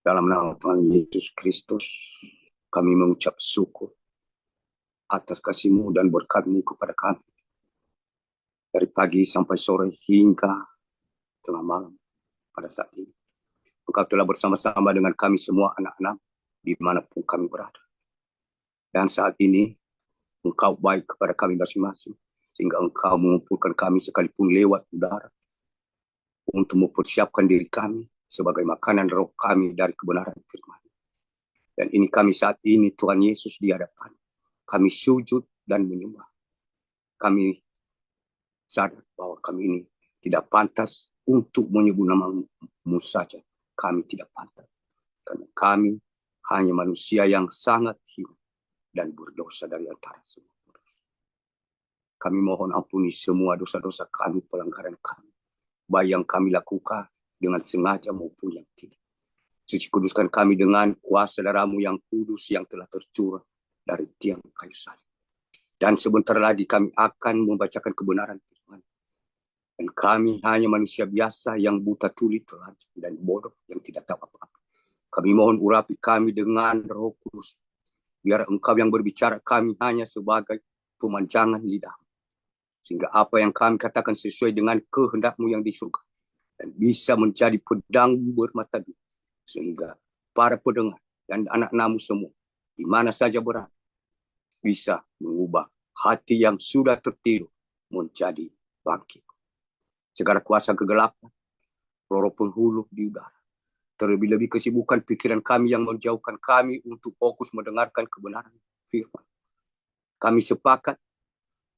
Dalam nama Tuhan Yesus Kristus, kami mengucap syukur atas kasih-Mu dan berkat-Mu kepada kami. Dari pagi sampai sore hingga tengah malam pada saat ini. Engkau telah bersama-sama dengan kami semua anak-anak dimanapun kami berada. Dan saat ini, Engkau baik kepada kami masing-masing. Sehingga Engkau mengumpulkan kami sekalipun lewat udara. Untuk mempersiapkan diri kami sebagai makanan roh kami dari kebenaran firman. Dan ini kami saat ini Tuhan Yesus di hadapan. Kami sujud dan menyembah. Kami sadar bahwa kami ini tidak pantas untuk menyebut nama-Mu saja. Kami tidak pantas. Karena kami hanya manusia yang sangat hina dan berdosa dari antara semua. Kami mohon ampuni semua dosa-dosa kami, pelanggaran kami. Baik yang kami lakukan dengan sengaja maupun yang tidak. Suci kuduskan kami dengan kuasa darah-Mu yang kudus yang telah tercurah dari tiang kayu salib. Dan sebentar lagi kami akan membacakan kebenaran firman. Dan kami hanya manusia biasa yang buta tuli, telanjang dan bodoh yang tidak tahu apa-apa. Kami mohon urapi kami dengan Roh Kudus. Biar Engkau yang berbicara, kami hanya sebagai pemanjangan lidah. Sehingga apa yang kami katakan sesuai dengan kehendak-Mu yang di surga. Dan bisa menjadi pedang bermata dua. Sehingga para pendengar dan anak-anak-Mu semua, di mana saja berada, bisa mengubah hati yang sudah tertidur menjadi bangkit. Segala kuasa kegelapan, roh penghulu di udara. Terlebih-lebih kesibukan pikiran kami yang menjauhkan kami untuk fokus mendengarkan kebenaran firman. Kami sepakat,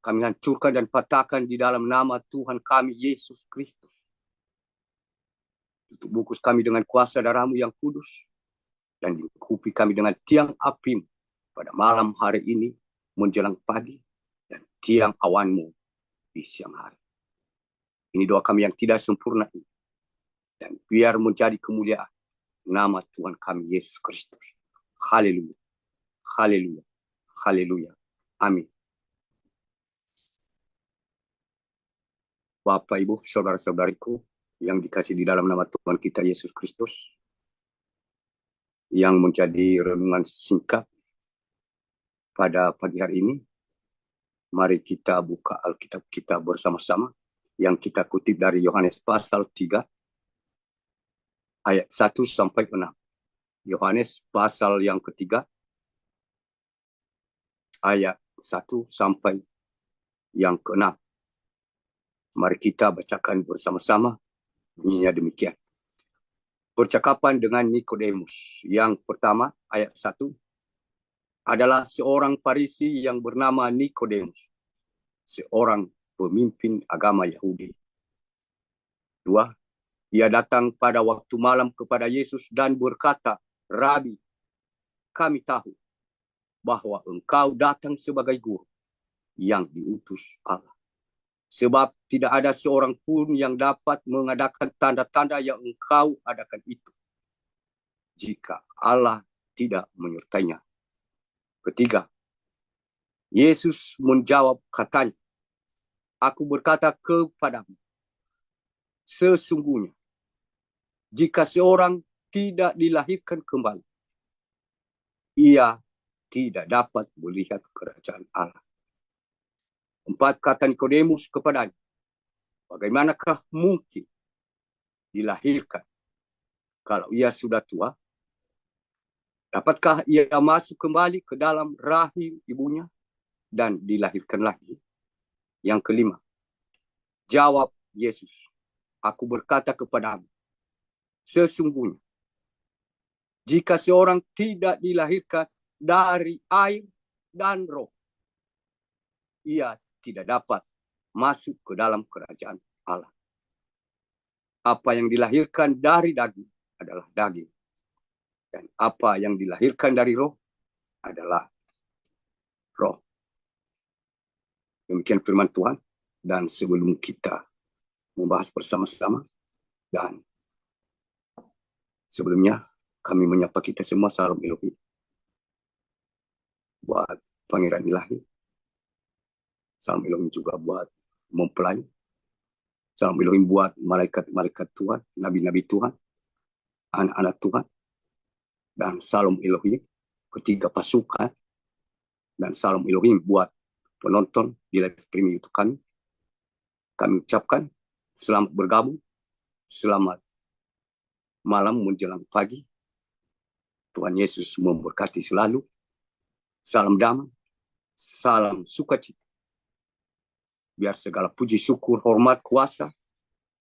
kami hancurkan dan patahkan di dalam nama Tuhan kami Yesus Kristus. Tutup bungkus kami dengan kuasa darah-Mu yang kudus. Dan lingkupi kami dengan tiang api-Mu pada malam hari ini menjelang pagi. Dan tiang awan-Mu di siang hari. Ini doa kami yang tidak sempurna ini. Dan biar menjadi kemuliaan nama Tuhan kami Yesus Kristus. Haleluya. Haleluya. Haleluya. Amin. Bapak, Ibu, saudara-saudariku yang dikasih di dalam nama Tuhan kita Yesus Kristus, yang menjadi renungan singkat pada pagi hari ini, mari kita buka Alkitab kita bersama-sama, yang kita kutip dari Yohanes pasal 3, ayat 1 sampai 6. Yohanes pasal yang ketiga, ayat 1 sampai yang ke-6. Mari kita bacakan bersama-sama. Bunyinya demikian. Percakapan dengan Nikodemus. Yang pertama, ayat 1, adalah seorang Farisi yang bernama Nikodemus, seorang pemimpin agama Yahudi. 2, ia datang pada waktu malam kepada Yesus dan berkata, Rabi, kami tahu bahwa engkau datang sebagai guru yang diutus Allah. Sebab tidak ada seorang pun yang dapat mengadakan tanda-tanda yang engkau adakan itu, jika Allah tidak menyertainya. Ketiga, Yesus menjawab katanya, aku berkata kepadamu, sesungguhnya, jika seorang tidak dilahirkan kembali, ia tidak dapat melihat kerajaan Allah. 4, kata Nikodemus kepadanya, bagaimanakah mungkin dilahirkan kalau ia sudah tua? Dapatkah ia masuk kembali ke dalam rahim ibunya dan dilahirkan lagi? Yang kelima, jawab Yesus, aku berkata kepadamu, sesungguhnya, jika seorang tidak dilahirkan dari air dan roh, ia tidak dapat masuk ke dalam kerajaan Allah. Apa yang dilahirkan dari daging adalah daging. Dan apa yang dilahirkan dari roh adalah roh. Demikian firman Tuhan. Dan sebelum kita membahas bersama-sama, dan sebelumnya kami menyapa kita semua salam Elohim buat Pangeran Ilahi. Salam Elohim juga buat mempelai. Salam Elohim buat malaikat-malaikat Tuhan, nabi-nabi Tuhan, anak-anak Tuhan, dan Salam Elohim, ketiga pasukan, dan Salam Elohim buat penonton di live streaming YouTube kami. Kami ucapkan selamat bergabung, selamat malam menjelang pagi. Tuhan Yesus memberkati selalu. Salam damai, salam sukacita. Biar segala puji syukur, hormat, kuasa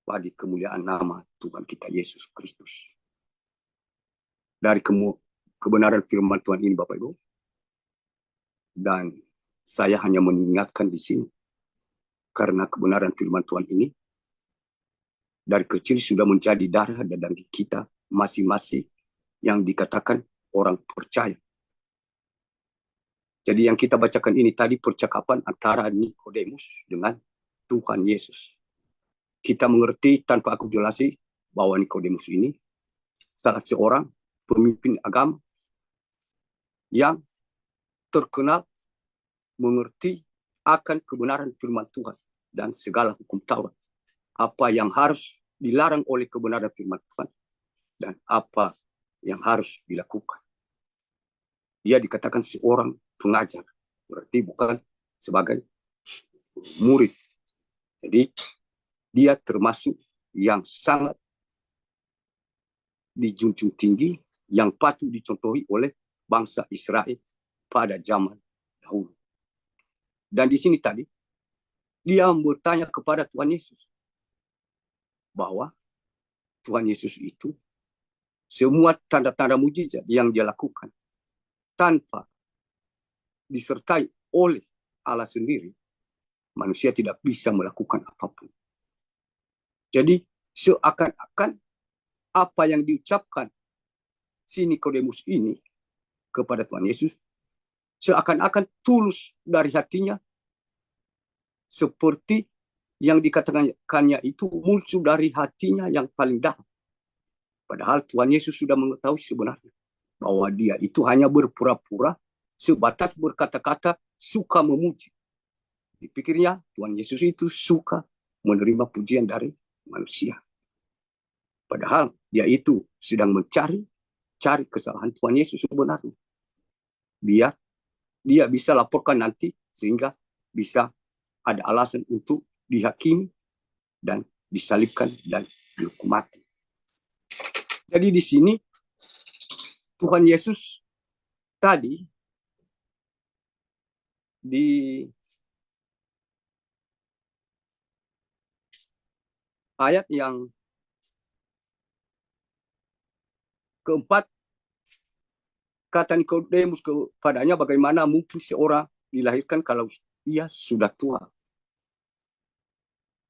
bagi kemuliaan nama Tuhan kita Yesus Kristus. Dari kebenaran firman Tuhan ini Bapak Ibu, dan saya hanya mengingatkan di sini, karena kebenaran firman Tuhan ini dari kecil sudah menjadi darah dan daging kita masing-masing yang dikatakan orang percaya. Jadi yang kita bacakan ini tadi percakapan antara Nikodemus dengan Tuhan Yesus. Kita mengerti tanpa aku jelasi bahwa Nikodemus ini salah seorang pemimpin agama yang terkenal mengerti akan kebenaran firman Tuhan dan segala hukum Taurat. Apa yang harus dilarang oleh kebenaran firman Tuhan dan apa yang harus dilakukan. Dia dikatakan seorang pengajar, berarti bukan sebagai murid. Jadi dia termasuk yang sangat dijunjung tinggi, yang patut dicontohi oleh bangsa Israel pada zaman dahulu. Dan di sini tadi dia bertanya kepada Tuhan Yesus bahwa Tuhan Yesus itu semua tanda-tanda mujizat yang dia lakukan tanpa disertai oleh Allah sendiri, manusia tidak bisa melakukan apapun. Jadi seakan-akan apa yang diucapkan si Nikodemus ini kepada Tuhan Yesus seakan-akan tulus dari hatinya, seperti yang dikatakannya itu muncul dari hatinya yang paling dalam. Padahal Tuhan Yesus sudah mengetahui sebenarnya bahwa dia itu hanya berpura-pura, sebatas berkata-kata, suka memuji. Dipikirnya Tuhan Yesus itu suka menerima pujian dari manusia. Padahal dia itu sedang mencari kesalahan Tuhan Yesus sebenarnya. Biar dia bisa laporkan nanti sehingga bisa ada alasan untuk dihakimi dan disalibkan dan dihukum mati. Jadi di sini Tuhan Yesus tadi di ayat yang keempat, kata Nikodemus kepadanya, bagaimana mungkin seorang dilahirkan kalau ia sudah tua?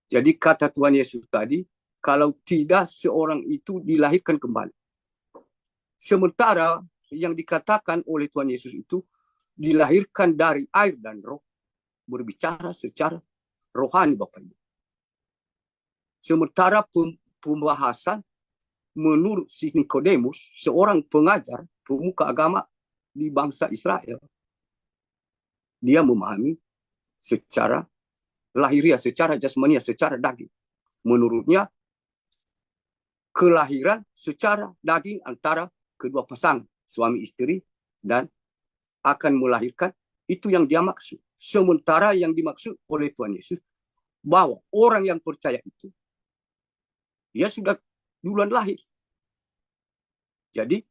Jadi kata Tuhan Yesus tadi, kalau tidak seorang itu dilahirkan kembali. Sementara yang dikatakan oleh Tuhan Yesus itu dilahirkan dari air dan roh, berbicara secara rohani Bapak Ibu. Sementara pembahasan menurut si Nikodemus, seorang pengajar, pemuka agama di bangsa Israel, dia memahami secara lahiriah, secara jasmania, secara daging. Menurutnya, kelahiran secara daging antara kedua pasangan, suami istri, dan akan melahirkan, itu yang dia maksud. Sementara yang dimaksud oleh Tuhan Yesus, bahwa orang yang percaya itu, dia sudah duluan lahir. Jadi,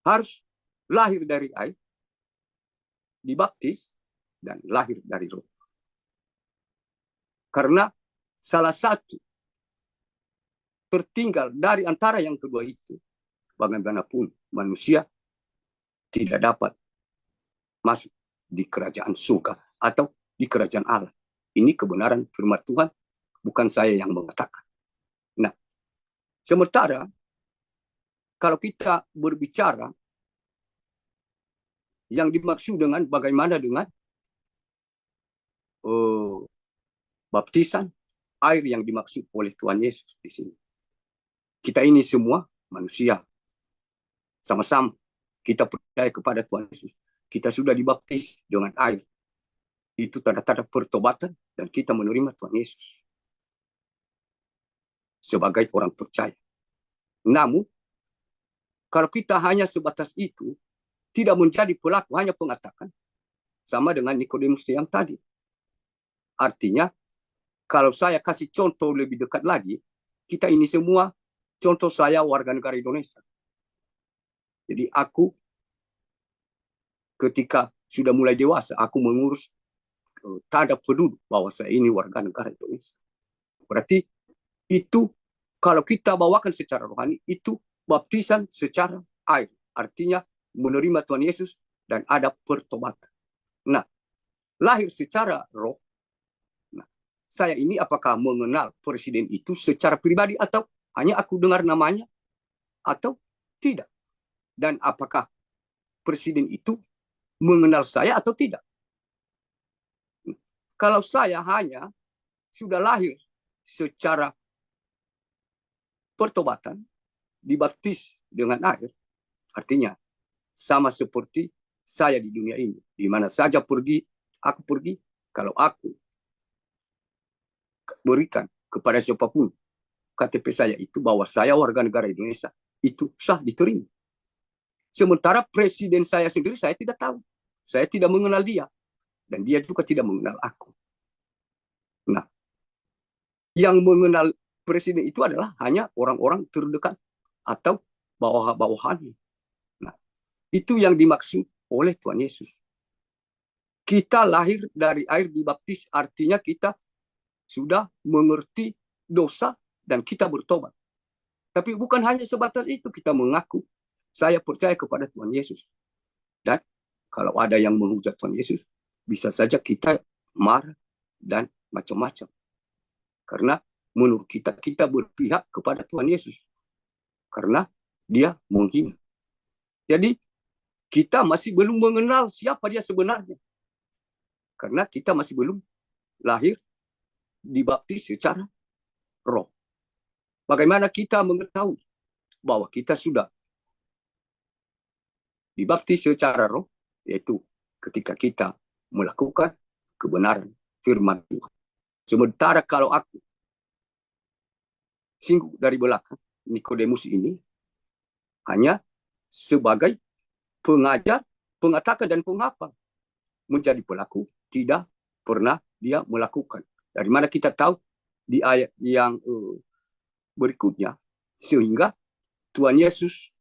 harus lahir dari air, dibaptis, dan lahir dari roh. Karena salah satu tertinggal dari antara yang kedua itu, bagaimanapun manusia tidak dapat masuk di kerajaan surga atau di kerajaan Allah. Ini kebenaran firman Tuhan, bukan saya yang mengatakan. Nah, sementara kalau kita berbicara yang dimaksud dengan bagaimana dengan baptisan air yang dimaksud oleh Tuhan Yesus di sini. Kita ini semua manusia, sama-sama kita percaya kepada Tuhan Yesus. Kita sudah dibaptis dengan air. Itu tanda-tanda pertobatan dan kita menerima Tuhan Yesus sebagai orang percaya. Namun, Kalau kita hanya sebatas itu, tidak menjadi pelaku, hanya pengatakan, sama dengan Nikodemus yang tadi. Artinya, kalau saya kasih contoh lebih dekat lagi, kita ini semua, contoh saya warga negara Indonesia. Jadi aku ketika sudah mulai dewasa, aku mengurus tanda penduduk bahwa saya ini warga negara Indonesia. Berarti itu kalau kita bawakan secara rohani, itu baptisan secara air. Artinya menerima Tuhan Yesus dan ada pertobatan. Nah, lahir secara roh. Nah, saya ini apakah mengenal presiden itu secara pribadi atau hanya aku dengar namanya atau tidak? Dan apakah presiden itu mengenal saya atau tidak? Kalau saya hanya sudah lahir secara pertobatan, dibaptis dengan air, artinya sama seperti saya di dunia ini. Di mana saja aku pergi, kalau aku berikan kepada siapapun KTP saya itu bahwa saya warga negara Indonesia, itu sah diterima. Sementara presiden saya sendiri saya tidak tahu. Saya tidak mengenal dia. Dan dia juga tidak mengenal aku. Nah, yang mengenal presiden itu adalah hanya orang-orang terdekat atau bawah-bawahannya. Nah, itu yang dimaksud oleh Tuhan Yesus. Kita lahir dari air dibaptis, artinya kita sudah mengerti dosa dan kita bertobat. Tapi bukan hanya sebatas itu, kita mengaku, saya percaya kepada Tuhan Yesus. Dan kalau ada yang menghujat Tuhan Yesus, bisa saja kita marah dan macam-macam. Karena menurut kita berpihak kepada Tuhan Yesus. Karena dia menghina. Jadi kita masih belum mengenal siapa dia sebenarnya. Karena kita masih belum lahir dibaptis secara roh. Bagaimana kita mengetahui bahwa kita sudah dibaptis secara roh, yaitu ketika kita melakukan kebenaran firman Tuhan. Sementara kalau aku singgung dari belakang, Nikodemus ini hanya sebagai pengajar, pengatakan dan penghafal. Menjadi pelaku tidak pernah dia melakukan. Dari mana kita tahu di ayat yang berikutnya, sehingga Tuhan Yesus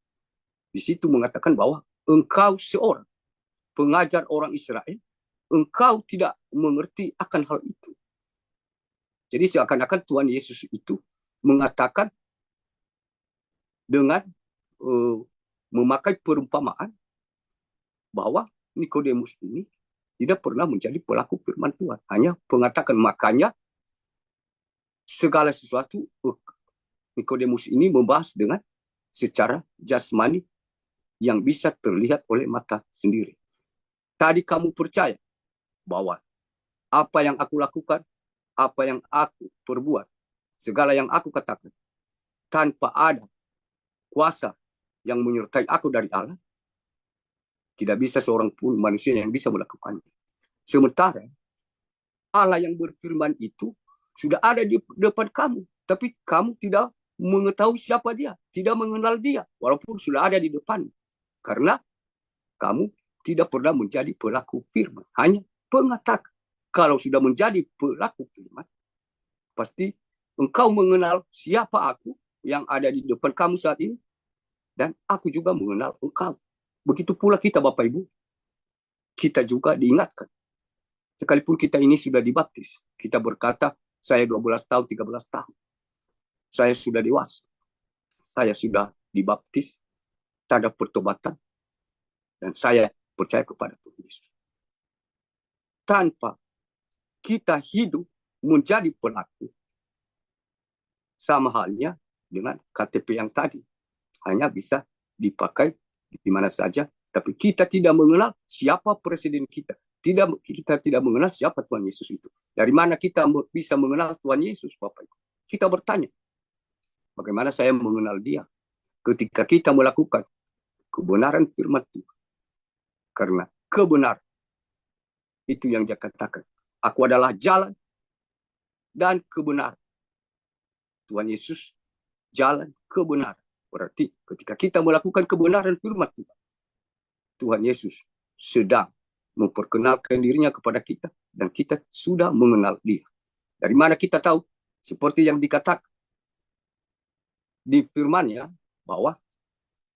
di situ mengatakan bahwa engkau seorang pengajar orang Israel, engkau tidak mengerti akan hal itu. Jadi seakan-akan Tuhan Yesus itu mengatakan dengan memakai perumpamaan bahwa Nikodemus ini tidak pernah menjadi pelaku firman Tuhan. Hanya mengatakan, makanya segala sesuatu Nikodemus ini membahas dengan secara jasmani yang bisa terlihat oleh mata sendiri. Tadi kamu percaya bahwa apa yang aku lakukan, apa yang aku perbuat, segala yang aku katakan, tanpa ada kuasa yang menyertai aku dari Allah, tidak bisa seorang pun manusia yang bisa melakukannya. Sementara Allah yang berfirman itu sudah ada di depan kamu, tapi kamu tidak mengetahui siapa dia, tidak mengenal dia, walaupun sudah ada di depan. Karena kamu tidak pernah menjadi pelaku firman, hanya pengatakan. Kalau sudah menjadi pelaku firman, pasti engkau mengenal siapa aku yang ada di depan kamu saat ini, dan aku juga mengenal engkau. Begitu pula kita, Bapak Ibu, kita juga diingatkan. Sekalipun kita ini sudah dibaptis, kita berkata, saya 12 tahun, 13 tahun. Saya sudah dewasa. Saya sudah dibaptis, tanda pertobatan, dan saya percaya kepada Tuhan Yesus. Tanpa kita hidup menjadi pelaku, sama halnya dengan KTP yang tadi. Hanya bisa dipakai di mana saja, tapi kita tidak mengenal siapa presiden kita. Kita tidak mengenal siapa Tuhan Yesus itu. Dari mana kita bisa mengenal Tuhan Yesus, Bapak Ibu? Kita bertanya, bagaimana saya mengenal dia? Ketika kita melakukan kebenaran firman Tuhan. Karena kebenaran itu yang dia katakan. Aku adalah jalan dan kebenaran. Tuhan Yesus jalan kebenaran. Berarti ketika kita melakukan kebenaran firman Tuhan, Tuhan Yesus sedang memperkenalkan dirinya kepada kita dan kita sudah mengenal dia. Dari mana kita tahu? Seperti yang dikatakan di firman-Nya bahwa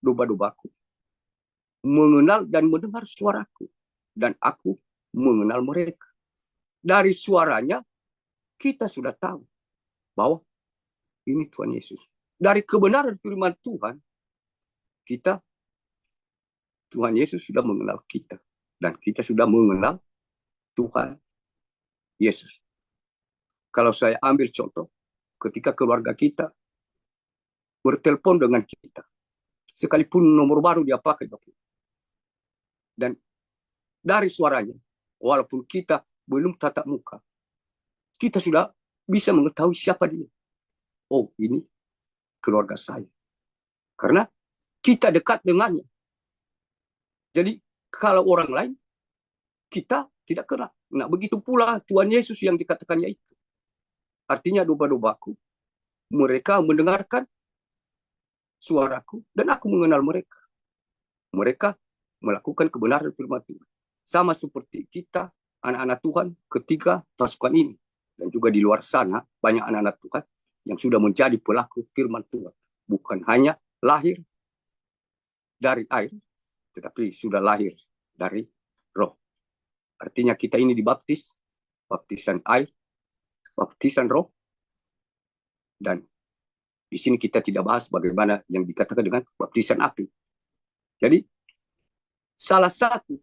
domba-dombaku mengenal dan mendengar suaraku dan aku mengenal mereka. Dari suaranya kita sudah tahu bahwa ini Tuhan Yesus. Dari kebenaran firman Tuhan, Tuhan Yesus sudah mengenal kita dan kita sudah mengenal Tuhan Yesus. Kalau saya ambil contoh, ketika keluarga kita bertelepon dengan kita, sekalipun nomor baru dia pakai, dan dari suaranya, walaupun kita belum tatap muka, kita sudah bisa mengetahui siapa dia. Oh, ini keluarga saya. Karena kita dekat dengannya. Jadi kalau orang lain, kita tidak kenal. Nah, begitu pula Tuhan Yesus yang dikatakannya itu. Artinya domba-dombaku, mereka mendengarkan suaraku dan aku mengenal mereka. Mereka melakukan kebenaran firman Tuhan. Sama seperti kita, anak-anak Tuhan, ketika pasukan ini. Dan juga di luar sana, banyak anak-anak Tuhan yang sudah menjadi pelaku firman Tuhan. Bukan hanya lahir dari air, tetapi sudah lahir dari roh. Artinya kita ini dibaptis, baptisan air, baptisan roh, dan di sini kita tidak bahas bagaimana yang dikatakan dengan baptisan api. Jadi, salah satu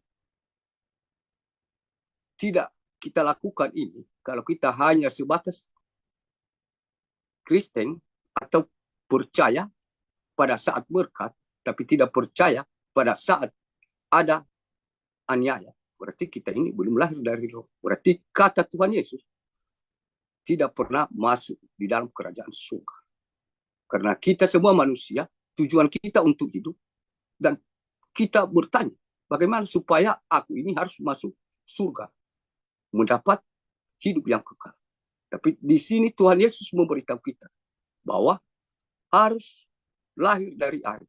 tidak kita lakukan ini, kalau kita hanya sebatas Kristen atau percaya pada saat berkat, tapi tidak percaya pada saat ada aniaya. Berarti kita ini belum lahir dari roh. Berarti kata Tuhan Yesus tidak pernah masuk di dalam kerajaan surga. Karena kita semua manusia, tujuan kita untuk hidup. Dan kita bertanya, bagaimana supaya aku ini harus masuk surga, mendapat hidup yang kekal. Tapi di sini Tuhan Yesus memberitahu kita bahwa harus lahir dari air,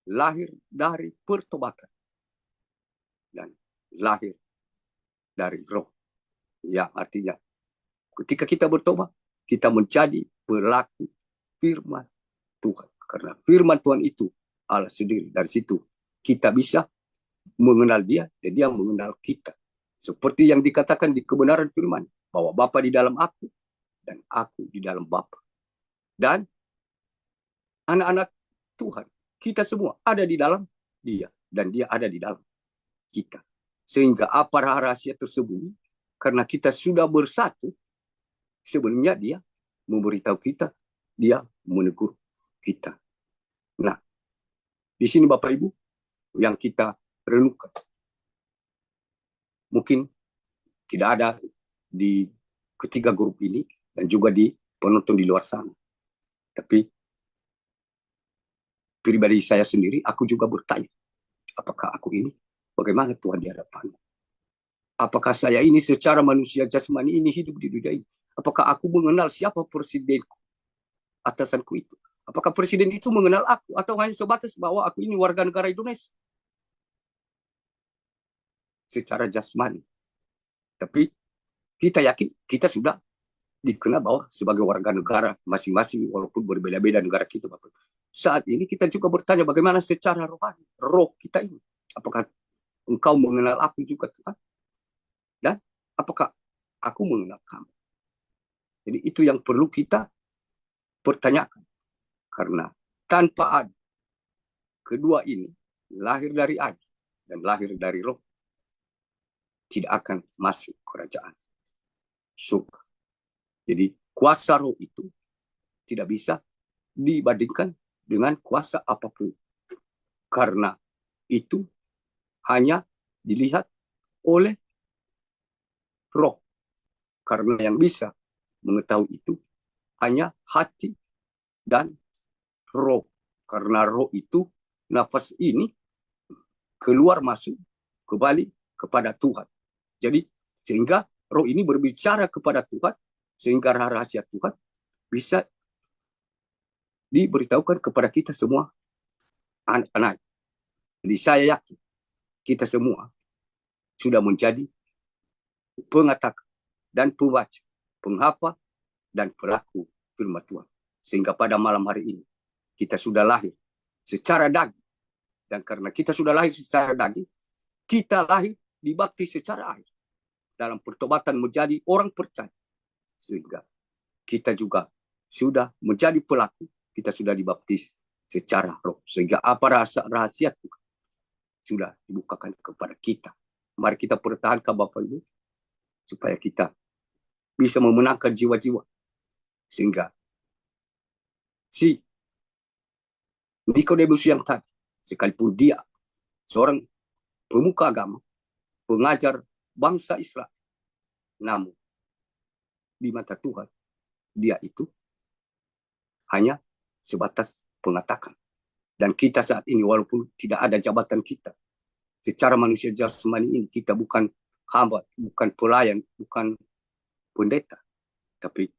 lahir dari pertobatan, dan lahir dari roh. Yang artinya ketika kita bertobat, kita menjadi pelaku firman Tuhan. Karena firman Tuhan itu Allah sendiri. Dari situ kita bisa mengenal dia dan dia mengenal kita. Seperti yang dikatakan di kebenaran firman, bahwa Bapa di dalam aku dan aku di dalam Bapa. Dan anak-anak Tuhan, kita semua ada di dalam dia dan dia ada di dalam kita. Sehingga apa rahasia tersembunyi? Karena kita sudah bersatu, sebenarnya dia memberitahu kita, dia menegur kita. Nah, di sini Bapak Ibu yang kita renungkan. Mungkin tidak ada di ketiga grup ini dan juga di penonton di luar sana. Tapi pribadi saya sendiri, aku juga bertanya, apakah aku ini bagaimana Tuhan di hadapanmu? Apakah saya ini secara manusia jasmani ini hidup di dunia ini? Apakah aku mengenal siapa presidenku, atasanku itu? Apakah presiden itu mengenal aku atau hanya sebatas bahwa aku ini warga negara Indonesia? Secara jasmani. Tapi kita yakin kita sudah dikenal bahwa sebagai warga negara masing-masing walaupun berbeda-beda negara kita. Bapak. Saat ini kita juga bertanya bagaimana secara rohani, roh kita ini. Apakah engkau mengenal aku juga Tuhan? Dan apakah aku mengenal kamu? Jadi itu yang perlu kita pertanyakan. Karena tanpa ada kedua ini, lahir dari air dan lahir dari roh, tidak akan masuk kerajaan surga. Jadi kuasa roh itu tidak bisa dibandingkan dengan kuasa apapun. Karena itu hanya dilihat oleh roh. Karena yang bisa mengetahui itu hanya hati dan roh. Karena roh itu nafas ini keluar masuk kembali kepada Tuhan. Jadi sehingga roh ini berbicara kepada Tuhan, sehingga rahasia Tuhan bisa diberitahukan kepada kita semua anak-anak. Jadi saya yakin kita semua sudah menjadi pengatak dan pembaca, penghafal dan pelaku firman Tuhan. Sehingga pada malam hari ini kita sudah lahir secara daging. Dan karena kita sudah lahir secara daging, kita lahir dibaptis secara air. Dalam pertobatan menjadi orang percaya. Sehingga kita juga sudah menjadi pelaku, kita sudah dibaptis secara roh. Sehingga apa rahasia Tuhan sudah dibukakan kepada kita. Mari kita pertahankan Bapak Ibu, supaya kita bisa memenangkan jiwa-jiwa. Sehingga si Nikodemus yang tadi, sekalipun dia seorang pemuka agama, pengajar bangsa Israel, namun di mata Tuhan, dia itu hanya sebatas pengatakan. Dan kita saat ini, walaupun tidak ada jabatan kita, secara manusia jasmani ini, kita bukan hamba, bukan pelayan, bukan pendeta, tapi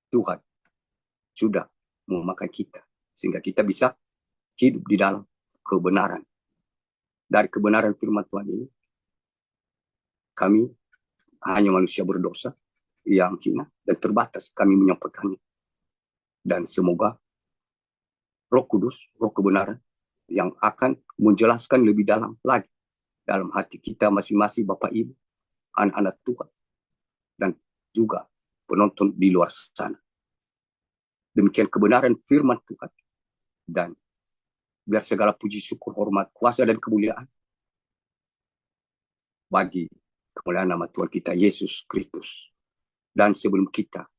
Tuhan sudah memakai kita, sehingga kita bisa hidup di dalam kebenaran. Dari kebenaran firman Tuhan ini, kami hanya manusia berdosa yang hina dan terbatas kami menyampaikannya. Dan semoga Roh Kudus, Roh kebenaran, yang akan menjelaskan lebih dalam lagi dalam hati kita masing-masing, Bapak Ibu, anak-anak Tuhan, dan juga penonton di luar sana. Demikian kebenaran firman Tuhan. Dan biar segala puji syukur, hormat, kuasa, dan kemuliaan bagi kemuliaan nama Tuhan kita Yesus Kristus. Dan sebelum kita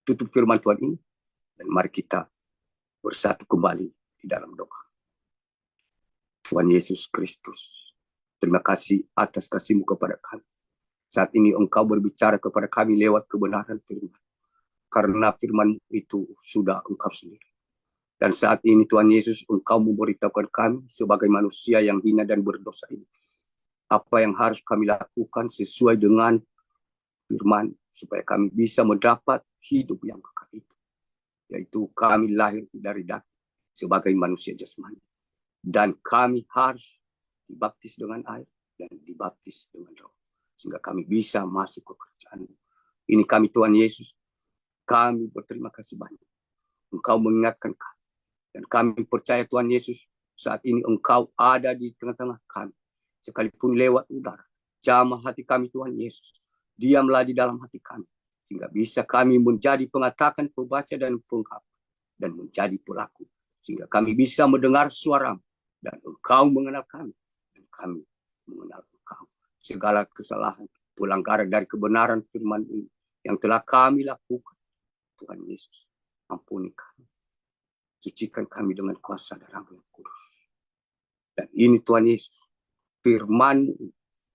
tutup firman Tuhan ini, dan mari kita bersatu kembali di dalam doa. Tuhan Yesus Kristus, terima kasih atas kasih-Mu kepada kami. Saat ini Engkau berbicara kepada kami lewat kebenaran firman. Karena firman itu sudah Engkau sendiri. Dan saat ini Tuhan Yesus, Engkau memberitahukan kami sebagai manusia yang hina dan berdosa ini, apa yang harus kami lakukan sesuai dengan firman, supaya kami bisa mendapat hidup yang kekal itu. Yaitu kami lahir dari daging sebagai manusia jasmani. Dan kami harus dibaptis dengan air dan dibaptis dengan roh. Sehingga kami bisa masuk ke kerajaan-Mu. Ini kami Tuhan Yesus. Kami berterima kasih banyak. Engkau mengingatkan kami. Dan kami percaya Tuhan Yesus, saat ini Engkau ada di tengah-tengah kami. Sekalipun lewat udara. Jamah hati kami Tuhan Yesus. Diamlah di dalam hati kami. Sehingga bisa kami menjadi pengatakan, pembaca, dan penghafal. Dan menjadi pelaku. Sehingga kami bisa mendengar suara-Mu. Dan Engkau mengenal kami. Dan kami mengenal Engkau. Segala kesalahan, pelanggaran dari kebenaran firman ini yang telah kami lakukan, Tuhan Yesus, ampuni kami. Sucikan kami dengan kuasa darah-Mu yang kudus. Dan ini Tuhan Yesus, firman-Mu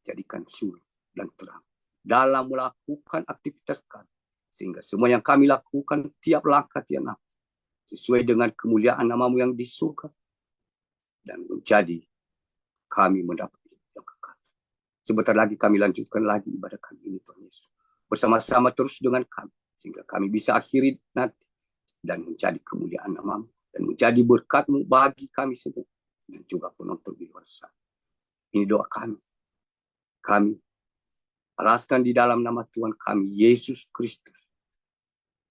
jadikan suri dan terang dalam melakukan aktivitas kami. Sehingga semua yang kami lakukan, tiap langkah, tiap nafas, sesuai dengan kemuliaan nama-Mu yang di surga. Dan menjadi kami mendapat yang kekal. Sebentar lagi kami lanjutkan lagi ibadah kami ini Tuhan Yesus. Bersama-sama terus dengan kami. Sehingga kami bisa akhiri nanti. Dan menjadi kemuliaan nama-Mu. Dan menjadi berkat-Mu bagi kami semua. Dan juga penonton di luar sana. Ini doa kami. Kami alaskan di dalam nama Tuhan kami, Yesus Kristus.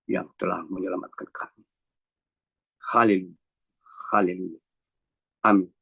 Yang telah menyelamatkan kami. Haleluya. Haleluya. Amin.